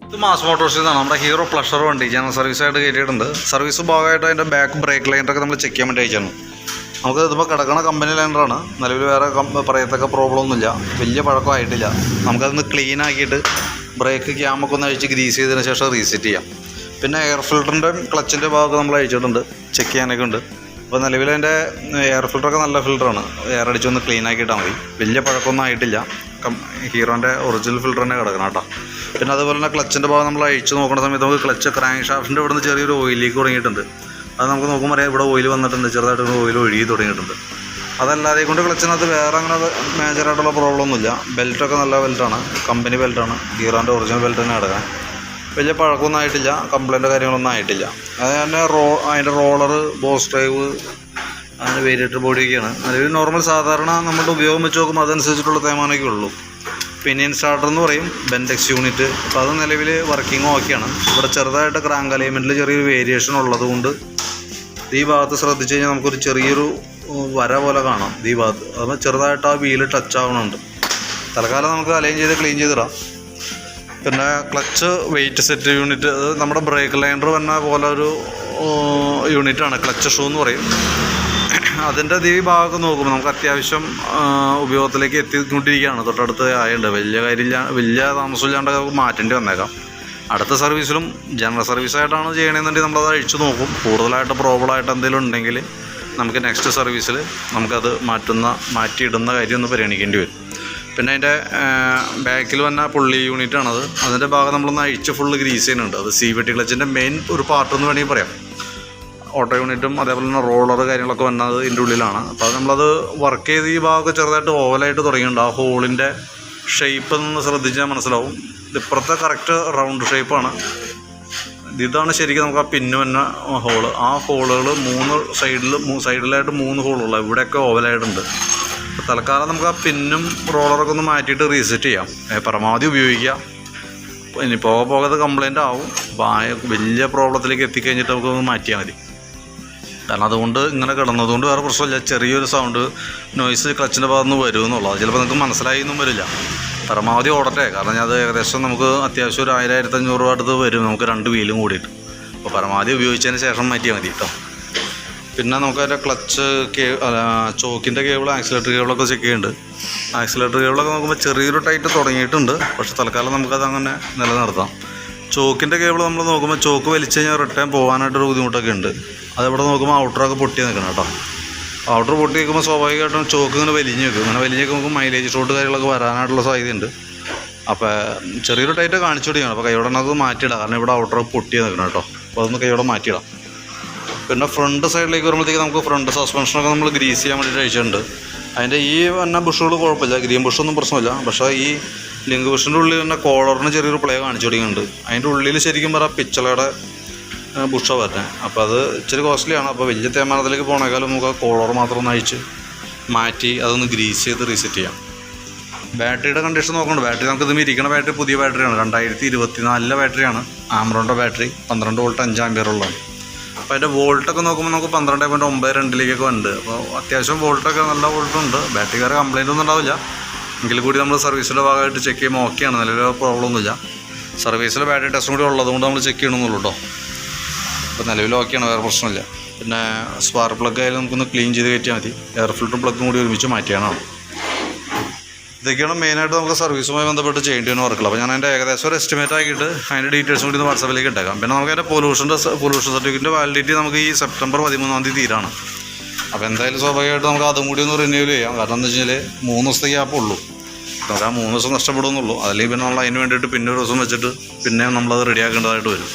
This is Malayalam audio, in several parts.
ഇത് മാസ് മോട്ടോഴ്സിൽ നിന്നാണ് നമ്മുടെ ഹീറോ പ്ലഷർ വണ്ടി ജനറൽ സർവീസായിട്ട് കയറ്റിയിട്ടുണ്ട്. സർവീസ് ഭാഗമായിട്ട് അതിൻ്റെ ബാക്ക് ബ്രേക്ക് ലൈനറൊക്കെ നമ്മൾ ചെക്ക് ചെയ്യാൻ വേണ്ടി അയച്ചാണ്. നമുക്ക് ഇതിപ്പോൾ കിടക്കണ കമ്പനി ലൈനറാണ്. നിലവിൽ വേറെ പറയത്തക്ക പ്രോബ്ലം ഒന്നുമില്ല, വലിയ പഴക്കമായിട്ടില്ല. നമുക്കതൊന്ന് ക്ലീൻ ആക്കിയിട്ട് ബ്രേക്ക് ക്യാമൊക്കെ ഒന്ന് അഴിച്ച് ഗ്രീസ് ചെയ്തതിന് ശേഷം റീസെറ്റ് ചെയ്യാം. പിന്നെ എയർ ഫിൽറ്ററിൻ്റെ ക്ലച്ചിൻ്റെ ഭാഗമൊക്കെ നമ്മൾ അഴിച്ചിട്ടുണ്ട്, ചെക്ക് ചെയ്യാനൊക്കെ ഉണ്ട്. അപ്പോൾ നിലവിൽ അതിൻ്റെ എയർ ഫിൽറ്ററൊക്കെ നല്ല ഫിൽറ്ററാണ്, എയർ അടിച്ചൊന്ന് ക്ലീൻ ആക്കിയിട്ടാൽ മതി. വലിയ പഴക്കമൊന്നും ആയിട്ടില്ല. ഹീറോൻ്റെ ഒറിജിനൽ ഫിൽറ്റർ തന്നെ കിടക്കണം കേട്ടോ. പിന്നെ അതുപോലെ തന്നെ ക്ലച്ചിൻ്റെ ഭാഗം നമ്മൾ അഴിച്ച് നോക്കുന്ന സമയത്ത് നമുക്ക് ക്ലച്ച് ക്രാങ്ക് ഷാഫ്റ്റിൻ്റെ ഇവിടെ നിന്ന് ചെറിയൊരു ഓയിൽ ലീക്ക് തുടങ്ങിയിട്ടുണ്ട്. അത് നമുക്ക് നോക്കുമ്പോൾ അറിയാം, ഇവിടെ ഓയിൽ വന്നിട്ടുണ്ട്, ചെറുതായിട്ട് ഓയിൽ ഒഴുകി തുടങ്ങിയിട്ടുണ്ട്. അതല്ലാതെ കൊണ്ട് ക്ലച്ചിനകത്ത് വേറെ അങ്ങനെ മേജറായിട്ടുള്ള പ്രോബ്ലം ഒന്നുമില്ല. ബെൽറ്റൊക്കെ നല്ല ബെൽറ്റാണ്, കമ്പനി ബെൽറ്റാണ്, ഹീറോൻ്റെ ഒറിജിനൽ ബെൽറ്റ് തന്നെ കിടക്കാൻ. വലിയ പഴക്കമൊന്നും ആയിട്ടില്ല, കംപ്ലൈൻറ്റോ കാര്യങ്ങളൊന്നും ആയിട്ടില്ല. അത് തന്നെ അതിൻ്റെ റോളർ, ബോസ് ഡ്രൈവ്, അങ്ങനെ വേരിയേറ്റർ ബോഡിയൊക്കെയാണ്. അതിൽ നോർമൽ സാധാരണ നമ്മുടെ ഉപയോഗം വെച്ച് നോക്കുമ്പോൾ അതനുസരിച്ചിട്ടുള്ള തേമാനൊക്കെ ഉള്ളൂ. പിനിയൻ സ്റ്റാർട്ടർ എന്ന് പറയും, ബെൻഡെക്സ് യൂണിറ്റ്. അപ്പോൾ അത് നിലവിൽ വർക്കിംഗ് ഓക്കെയാണ്. ഇവിടെ ചെറുതായിട്ട് ക്രാങ്ക് അലൈൻമെൻറ്റിൽ ചെറിയൊരു വേരിയേഷൻ ഉള്ളതുകൊണ്ട് ഈ ഭാഗത്ത് ശ്രദ്ധിച്ച് കഴിഞ്ഞാൽ നമുക്കൊരു ചെറിയൊരു വര പോലെ കാണാം ഈ ഭാഗത്ത്. അപ്പോൾ ചെറുതായിട്ട് ആ വീല് ടച്ച് ആവണുണ്ട്. തൽക്കാലം നമുക്ക് അലൈൻ ചെയ്ത് ക്ലീൻ ചെയ്തിടാം. പിന്നെ ക്ലച്ച് വെയിറ്റ് സെറ്റ് യൂണിറ്റ്, അത് നമ്മുടെ ബ്രേക്ക് ലൈനർ വന്ന പോലെ ഒരു യൂണിറ്റാണ്, ക്ലച്ച് ഷൂ എന്ന് പറയും. അതിൻ്റെ ഈ ഭാഗമൊക്കെ നോക്കുമ്പോൾ നമുക്ക് അത്യാവശ്യം ഉപയോഗത്തിലേക്ക് എത്തിക്കൊണ്ടിരിക്കുകയാണ്. തൊട്ടടുത്ത് ആയുണ്ട്, വലിയ താമസമില്ലാണ്ട് മാറ്റേണ്ടി വന്നേക്കാം. അടുത്ത സർവീസിലും ജനറൽ സർവീസായിട്ടാണ് ചെയ്യണമെന്നുണ്ടെങ്കിൽ നമ്മളത് അഴിച്ചു നോക്കും. കൂടുതലായിട്ട് പ്രോബ്ലമായിട്ട് എന്തെങ്കിലും ഉണ്ടെങ്കിൽ നമുക്ക് നെക്സ്റ്റ് സർവീസിൽ നമുക്കത് മാറ്റിയിടുന്ന കാര്യം ഒന്ന് പരിഗണിക്കേണ്ടി വരും. പിന്നെ അതിൻ്റെ ബാക്കിൽ വന്ന പുള്ളി യൂണിറ്റാണത്. അതിൻ്റെ ഭാഗം നമ്മളൊന്ന് അഴിച്ച് ഫുള്ള് ഗ്രീസ് ചെയ്യുന്നുണ്ട്. അത് CVT ക്ലച്ചിൻ്റെ മെയിൻ ഒരു പാർട്ടെന്ന് വേണമെങ്കിൽ പറയാം. ഓട്ടോ യൂണിറ്റും അതേപോലെ തന്നെ റോളർ കാര്യങ്ങളൊക്കെ വന്നത് ഇതിൻ്റെ ഉള്ളിലാണ്. അപ്പോൾ അത് നമ്മളത് വർക്ക് ചെയ്ത് ഈ ഭാഗമൊക്കെ ചെറുതായിട്ട് ഓവലായിട്ട് തുടങ്ങിയിട്ടുണ്ട്. ആ ഹോളിൻ്റെ ഷേപ്പ് ഒന്ന് ശ്രദ്ധിച്ചാൽ മനസ്സിലാവും. ഇപ്പുറത്തെ കറക്റ്റ് റൗണ്ട് ഷേപ്പാണ്. ഇതാണ് ശരിക്കും നമുക്ക് ആ പിന്ന് വന്ന ഹോള്. ആ ഹോളുകൾ സൈഡിലായിട്ട് 3 ഹോളുള്ള, ഇവിടെയൊക്കെ ഓവലായിട്ടുണ്ട്. അപ്പോൾ തൽക്കാലം നമുക്ക് ആ പിന്നും റോളറൊക്കെ ഒന്ന് മാറ്റിയിട്ട് റീസെറ്റ് ചെയ്യാം. പരമാവധി ഉപയോഗിക്കുക. ഇനി പോകത് കംപ്ലൈൻ്റ് ആവും. അപ്പോൾ വലിയ പ്രോബ്ലത്തിലേക്ക് എത്തിക്കഴിഞ്ഞിട്ട് നമുക്കൊന്ന് മാറ്റിയാൽ മതി. കാരണം അതുകൊണ്ട് ഇങ്ങനെ കിടന്നതുകൊണ്ട് വേറെ പ്രശ്നമില്ല. ചെറിയൊരു സൗണ്ട് നോയ്സ് ക്ലച്ചിൻ്റെ ഭാഗത്ത് നിന്ന് വരുമെന്നുള്ളൂ. അത് ചിലപ്പോൾ നിങ്ങൾക്ക് മനസ്സിലായൊന്നും വരില്ല. പരമാവധി ഓടട്ടെ. കാരണം അത് ഏകദേശം നമുക്ക് അത്യാവശ്യം ഒരു 1000-1500 രൂപ അടുത്ത് വരും നമുക്ക് 2 വീലും കൂടിയിട്ട്. അപ്പോൾ പരമാവധി ഉപയോഗിച്ചതിന് ശേഷം മാറ്റിയാൽ മതി കേട്ടോ. പിന്നെ നമുക്കതിൻ്റെ ക്ലച്ച് ചോക്കിൻ്റെ കേബിൾ, ആക്സിലേറ്റർ കേബിളൊക്കെ ചെക്ക് ചെയ്യുന്നുണ്ട്. ആക്സിലേറ്റർ കേബിളൊക്കെ നോക്കുമ്പോൾ ചെറിയൊരു ടൈറ്റ് തുടങ്ങിയിട്ടുണ്ട്. പക്ഷേ തൽക്കാലം നമുക്കത് അങ്ങനെ നിലനിർത്താം. ചോക്കിൻ്റെ കേബിൾ നമ്മൾ നോക്കുമ്പോൾ ചോക്ക് വലിച്ചു കഴിഞ്ഞാൽ റിട്ടേൺ പോകാനായിട്ടൊരു ബുദ്ധിമുട്ടൊക്കെ ഉണ്ട്. അതവിടെ നോക്കുമ്പോൾ ഔട്ടറൊക്കെ പൊട്ടി നിൽക്കണം കേട്ടോ. ഔട്ടർ പൊട്ടി നിൽക്കുമ്പോൾ സ്വാഭാവികമായിട്ടും ചോക്ക് ഇങ്ങനെ വലിഞ്ഞ് വെക്കും. അങ്ങനെ വലിഞ്ഞ് നമുക്ക് മൈലേജ് ഷോട്ട് കാര്യങ്ങളൊക്കെ വരാനായിട്ടുള്ള സാധ്യതയുണ്ട്. അപ്പോൾ ചെറിയൊരു ടൈറ്റ് കാണിച്ചു കൊടുക്കണം. അപ്പോൾ കൈയോടെ അത് മാറ്റിയിടാം. കാരണം ഇവിടെ ഔട്ടർ പൊട്ടി നിൽക്കണം കേട്ടോ. അപ്പോൾ അതൊന്ന് കൈയോടെ മാറ്റിയിടാം. പിന്നെ ഫ്രണ്ട് സൈഡിലേക്ക് വരുമ്പോഴത്തേക്ക് നമുക്ക് ഫ്രണ്ട് സസ്പെൻഷനൊക്കെ നമ്മൾ ഗ്രീസ് ചെയ്യാൻ വേണ്ടിയിട്ട് അയച്ചിട്ടുണ്ട്. അതിൻ്റെ ഈ വന്ന ബുഷുകൾ കുഴപ്പമില്ല, ഗ്രീൻ ബുഷൊന്നും പ്രശ്നമില്ല. പക്ഷേ ഈ ലിങ്ക് ബുഷിൻ്റെ ഉള്ളിൽ തന്നെ കോളറിന് ചെറിയൊരു പ്ലേ കാണിച്ചു തുടങ്ങിയിട്ടുണ്ട്. അതിൻ്റെ ഉള്ളിൽ ശരിക്കും പറയാം പിച്ചളയുടെ ബുഷാണ് വരുന്നത്. അപ്പോൾ അത് ഇച്ചിരി കോസ്റ്റ്ലിയാണ്. അപ്പോൾ വലിയ തേമാനത്തിലേക്ക് പോകണേക്കാളും നമുക്ക് ആ കോളർ മാത്രം ഒന്ന് അഴിച്ച് മാറ്റി അതൊന്ന് ഗ്രീസ് ചെയ്ത് റീസെറ്റ് ചെയ്യാം. ബാറ്ററിയുടെ കണ്ടീഷൻ നോക്കുന്നുണ്ട്. ബാറ്ററി നമുക്കിത് ഇരിക്കുന്ന ബാറ്ററി പുതിയ ബാറ്ററിയാണ്, 2024 ബാറ്ററിയാണ്. ആമറോണിൻ്റെ ബാറ്ററി 12 വോൾട്ട് 5 ആമ്പിയർ ഉള്ളതാണ്. അപ്പോൾ അതിൻ്റെ വോൾട്ടൊക്കെ നോക്കുമ്പോൾ നമുക്ക് 12.92 ഉണ്ട്. അപ്പോൾ അത്യാവശ്യം വോൾട്ടൊക്കെ നല്ല വോൾട്ടുണ്ട്. ബാറ്ററി വേറെ കംപ്ലൈൻ്റ് ഒന്നും ഉണ്ടാവില്ല. എങ്കിൽ കൂടി നമ്മൾ സർവീസിൻ്റെ ഭാഗമായിട്ട് ചെക്ക് ചെയ്യുമ്പോൾ ഓക്കെയാണ്, നല്ലൊരു പ്രോബ്ലം ഒന്നുമില്ല. സർവീസിൽ ബാറ്ററി ടെസ്റ്റും കൂടി ഉള്ളതുകൊണ്ട് നമ്മൾ ചെക്ക് ചെയ്യണമെന്നുള്ളൂ കേട്ടോ. അപ്പോൾ നിലവിൽ ഓക്കെയാണ്, വേറെ പ്രശ്നമില്ല. പിന്നെ സ്പാർക്ക് പ്ലഗ് ആയാലും നമുക്കൊന്ന് ക്ലീൻ ചെയ്ത് കയറ്റിയാൽ മതി. എയർ ഫിൽറ്ററും പ്ലഗും കൂടി ഒരുമിച്ച് മാറ്റിയാണ്. ഇതൊക്കെയാണ് മെയിനായിട്ട് നമുക്ക് സർവീസുമായി ബന്ധപ്പെട്ട് ചെയ്യേണ്ടി വരുന്ന വർക്കുകൾ. അപ്പോൾ ഞാൻ അതിൻ്റെ ഏകദേശം ഒരു എസ്റ്റിമേറ്റ് ആക്കിയിട്ട് അതിൻ്റെ ഡീറ്റെയിൽസും കൂടി വാട്സാപ്പിലേക്ക് ഇട്ടേക്കാം. പിന്നെ നമുക്ക് അതിൻ്റെ പൊല്യൂഷൻ സർട്ടിഫിക്കറ്റിൻ്റെ വാലിഡിറ്റി നമുക്ക് ഈ സെപ്റ്റംബർ 13-ാം തീയതി തീരാണ്. അപ്പോൾ എന്തായാലും സ്വാഭാവികമായിട്ട് നമുക്ക് അതും കൂടി ഒന്ന് റിന്യൂവൽ ചെയ്യാം. കാരണം എന്താ വെച്ച് കഴിഞ്ഞാൽ 3 ദിവസത്തെ ഗ്യാപ്പ് ഉള്ളൂ. നമുക്ക് ആ 3 ദിവസം നഷ്ടപ്പെടുമെന്നുള്ളൂ. അല്ലെങ്കിൽ പിന്നെ നമ്മൾ അതിന് വേണ്ടിയിട്ട് പിന്നെ ഒരു ദിവസം വെച്ചിട്ട് പിന്നെ നമ്മളത് റെഡിയാക്കേണ്ടതായിട്ട് വരും.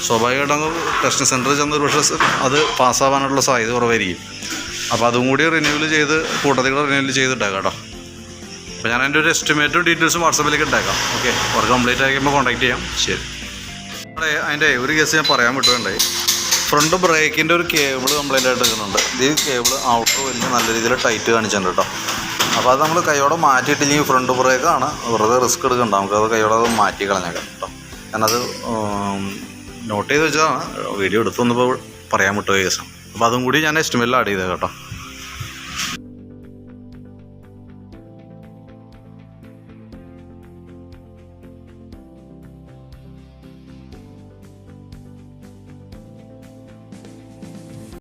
സ്വാഭാവികമായിട്ട് നമുക്ക് ടെസ്റ്റിംഗ് സെൻറ്ററിൽ ചെന്നൊരു പക്ഷേ അത് പാസ്സാവാനുള്ള സാധ്യത കുറവായിരിക്കും. അപ്പോൾ അതും കൂടി റിന്യൂവൽ ചെയ്ത് കൂട്ടത്തിൽ റിന്യൂവൽ ചെയ്തിട്ടേക്കാം കേട്ടോ. അപ്പോൾ ഞാൻ അതിൻ്റെ ഒരു എസ്റ്റിമേറ്റും ഡീറ്റെയിൽസും വാട്സാപ്പിലേക്ക് ഇട്ടേക്കാം. ഓക്കെ, വർക്ക് കംപ്ലീറ്റ് ആയിരിക്കുമ്പോൾ കോൺടാക്ട് ചെയ്യാം. ശരി. അതിൻ്റെ ഒരു കേസ് ഞാൻ പറയാൻ വിട്ടുണ്ടായി. ഫ്രണ്ട് ബ്രേക്കിൻ്റെ ഒരു കേബിൾ കംപ്ലൈൻ്റ് ആയിട്ട് എടുക്കുന്നുണ്ട്. ഈ കേബിൾ ഔട്ടർ വലിയ നല്ല രീതിയിൽ ടൈറ്റ് കാണിച്ചിട്ടുണ്ട് കേട്ടോ. അപ്പോൾ അത് നമ്മൾ കൈയോടെ മാറ്റിയിട്ടില്ലെങ്കിൽ ഫ്രണ്ട് ബ്രേക്കാണ്, വെറുതെ റിസ്ക് എടുക്കണ്ട. നമുക്കത് കൈയോടെ അത് മാറ്റി കളഞ്ഞേക്കാം കേട്ടോ. ഞാനത് നോട്ട് ചെയ്ത് വെച്ചതാണ്, വീഡിയോ എടുത്തു വന്നപ്പോൾ പറയാൻ വിട്ട കേസാണ്. അപ്പോൾ അതും കൂടി ഞാൻ എസ്റ്റിമേറ്റിൽ ആഡ് ചെയ്തേക്കാം കേട്ടോ.